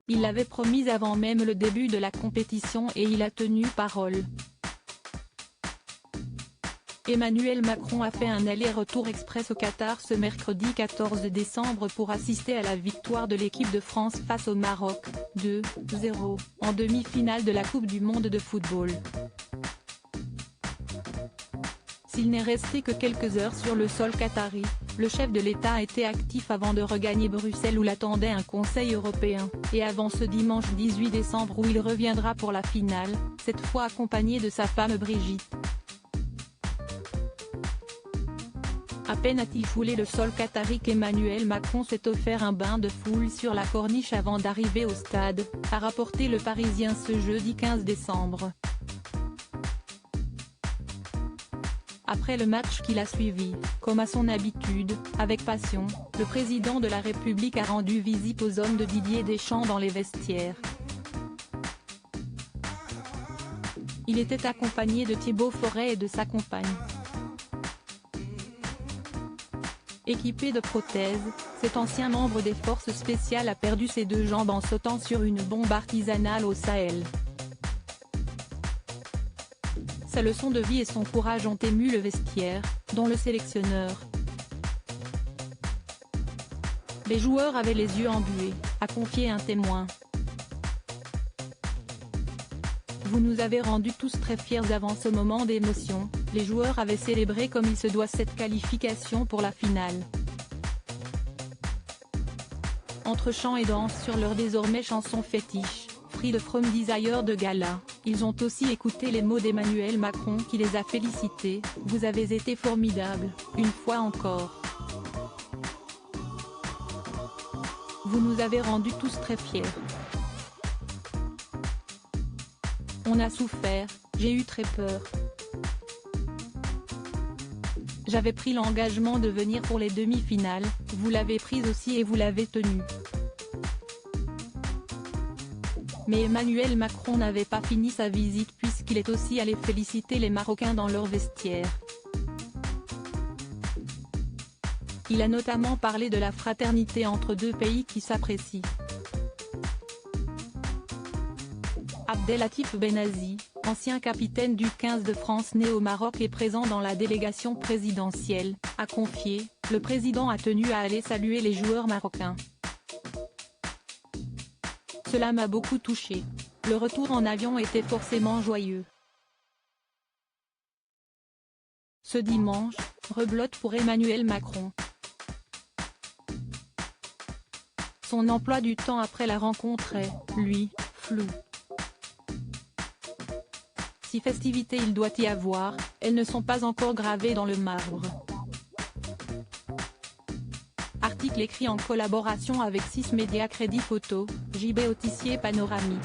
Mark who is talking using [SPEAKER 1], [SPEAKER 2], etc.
[SPEAKER 1] Il l'avait promise avant même le début de la compétition et il a tenu parole. Emmanuel Macron a fait un aller-retour express au Qatar ce mercredi 14 décembre pour assister à la victoire de l'équipe de France face au Maroc, 2-0, en demi-finale de la Coupe du monde de football. S'il n'est resté que quelques heures sur le sol qatari, le chef de l'État a été actif avant de regagner Bruxelles où l'attendait un Conseil européen, et avant ce dimanche 18 décembre où il reviendra pour la finale, cette fois accompagné de sa femme Brigitte. À peine a-t-il foulé le sol qatari qu'Emmanuel Macron s'est offert un bain de foule sur la corniche avant d'arriver au stade, a rapporté Le Parisien ce jeudi 15 décembre. Après le match qui l'a suivi, comme à son habitude, avec passion, le président de la République a rendu visite aux hommes de Didier Deschamps dans les vestiaires. Il était accompagné de Thibaut Forêt et de sa compagne. Équipé de prothèses, cet ancien membre des forces spéciales a perdu ses deux jambes en sautant sur une bombe artisanale au Sahel. Sa leçon de vie et son courage ont ému le vestiaire, dont le sélectionneur. Les joueurs avaient les yeux embués, a confié un témoin. Vous nous avez rendus tous très fiers avant ce moment d'émotion, les joueurs avaient célébré comme il se doit cette qualification pour la finale. Entre chant et danse sur leur désormais chanson fétiche, Free From Desire de Gala, ils ont aussi écouté les mots d'Emmanuel Macron qui les a félicités, « Vous avez été formidables, une fois encore. Vous nous avez rendus tous très fiers. On a souffert, j'ai eu très peur. J'avais pris l'engagement de venir pour les demi-finales, vous l'avez prise aussi et vous l'avez tenue. » Mais Emmanuel Macron n'avait pas fini sa visite puisqu'il est aussi allé féliciter les Marocains dans leur vestiaire. Il a notamment parlé de la fraternité entre deux pays qui s'apprécient. Abdellatif Benazi, ancien capitaine du 15 de France né au Maroc et présent dans la délégation présidentielle, a confié, « Le président a tenu à aller saluer les joueurs marocains. Cela m'a beaucoup touché. Le retour en avion était forcément joyeux. » Ce dimanche, rebelote pour Emmanuel Macron. Son emploi du temps après la rencontre est, lui, flou. Si festivité il doit y avoir, elles ne sont pas encore gravées dans le marbre. Article écrit en collaboration avec 6 médias Crédit Photo, JB Autissier Panoramique.